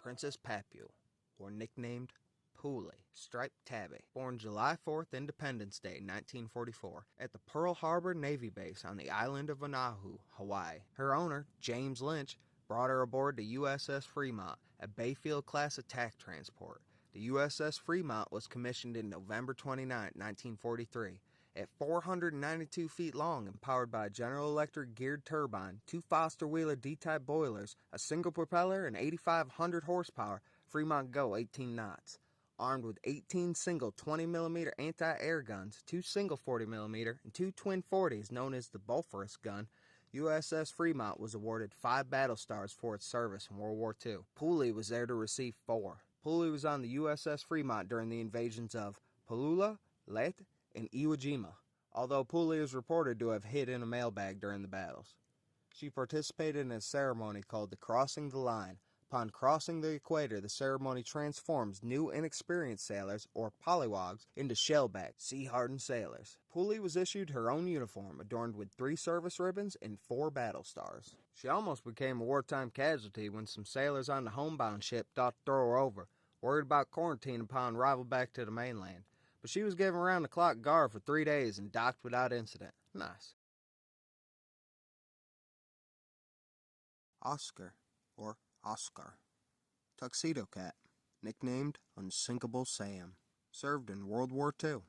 Princess Papule, or nicknamed Papule, striped tabby, born July 4th, Independence Day, 1944, at the Pearl Harbor Navy Base on the island of Oahu, Hawaii. Her owner, James Lynch, brought her aboard the USS Fremont, a Bayfield-class attack transport. The USS Fremont was commissioned in November 29, 1943. At 492 feet long and powered by a General Electric geared turbine, 2 Foster Wheeler D-type boilers, a single propeller, and 8,500 horsepower, Fremont go 18 knots. Armed with 18 single 20mm anti-air guns, 2 single 40mm, and 2 twin 40s known as the Bofors gun, USS Fremont was awarded 5 battle stars for its service in World War II. Papule was there to receive 4. Papule was on the USS Fremont during the invasions of Palula, Leyte, and Iwo Jima, although Papule is reported to have hid in a mailbag during the battles. She participated in a ceremony called the Crossing the Line. Upon crossing the equator, the ceremony transforms new inexperienced sailors, or polywogs, into shellback, sea-hardened sailors. Papule was issued her own uniform, adorned with 3 service ribbons and 4 battle stars. She almost became a wartime casualty when some sailors on the homebound ship thought to throw her over, worried about quarantine upon arrival back to the mainland. But she was given round-the-clock guard for 3 days and docked without incident. Nice. Oscar, or Oscar. Tuxedo cat, nicknamed Unsinkable Sam. Served in World War II.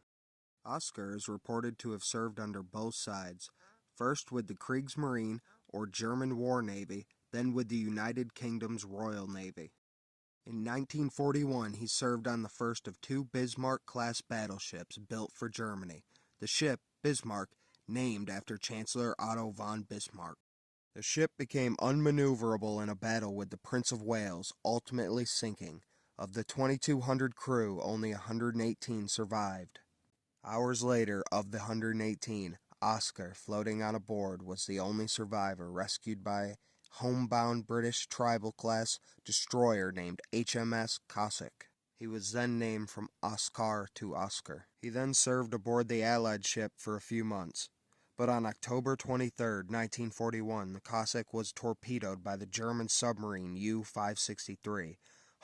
Oscar is reported to have served under both sides, first with the Kriegsmarine, or German War Navy, then with the United Kingdom's Royal Navy. In 1941, he served on the first of 2 Bismarck-class battleships built for Germany. The ship, Bismarck, named after Chancellor Otto von Bismarck. The ship became unmaneuverable in a battle with the Prince of Wales, ultimately sinking. Of the 2,200 crew, only 118 survived. Hours later, of the 118, Oscar, floating on a board, was the only survivor, rescued by a homebound British tribal-class destroyer named HMS Cossack. He was then named from Oscar to Oscar. He then served aboard the Allied ship for a few months. But on October 23, 1941, the Cossack was torpedoed by the German submarine U-563.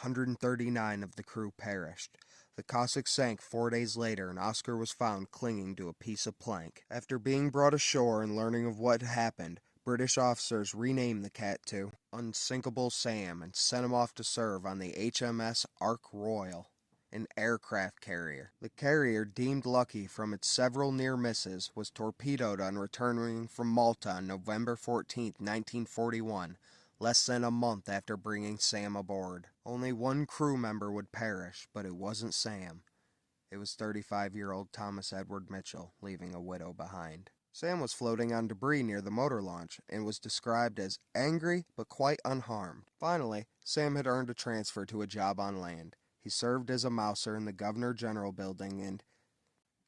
139 of the crew perished. The Cossack sank 4 days later, and Oscar was found clinging to a piece of plank. After being brought ashore and learning of what happened, British officers renamed the cat to Unsinkable Sam and sent him off to serve on the HMS Ark Royal, an aircraft carrier. The carrier, deemed lucky from its several near misses, was torpedoed on returning from Malta on November 14, 1941, less than a month after bringing Sam aboard. Only 1 crew member would perish, but it wasn't Sam. It was 35-year-old Thomas Edward Mitchell, leaving a widow behind. Sam was floating on debris near the motor launch and was described as angry but quite unharmed. Finally, Sam had earned a transfer to a job on land. He served as a mouser in the Governor-General building in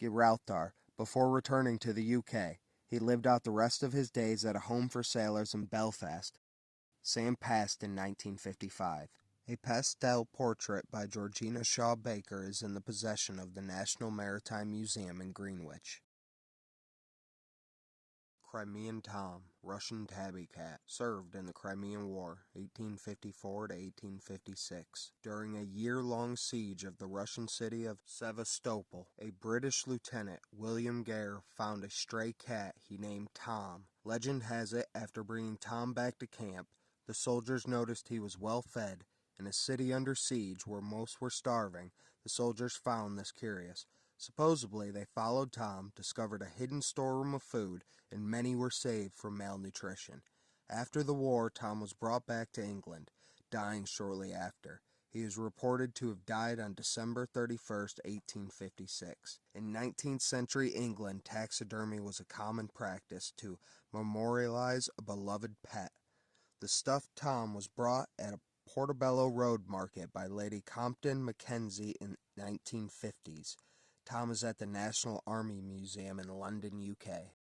Gibraltar before returning to the UK. He lived out the rest of his days at a home for sailors in Belfast. Sam passed in 1955. A pastel portrait by Georgina Shaw Baker is in the possession of the National Maritime Museum in Greenwich. Crimean Tom, Russian tabby cat, served in the Crimean War, 1854 to 1856. During a year-long siege of the Russian city of Sevastopol, a British lieutenant, William Gare, found a stray cat he named Tom. Legend has it, after bringing Tom back to camp, the soldiers noticed he was well fed. In a city under siege where most were starving, the soldiers found this curious. Supposedly, they followed Tom, discovered a hidden storeroom of food, and many were saved from malnutrition. After the war, Tom was brought back to England, dying shortly after. He is reported to have died on December 31, 1856. In 19th century England, taxidermy was a common practice to memorialize a beloved pet. The stuffed Tom was brought at a Portobello Road market by Lady Compton Mackenzie in 1950s. Tom is at the National Army Museum in London, UK.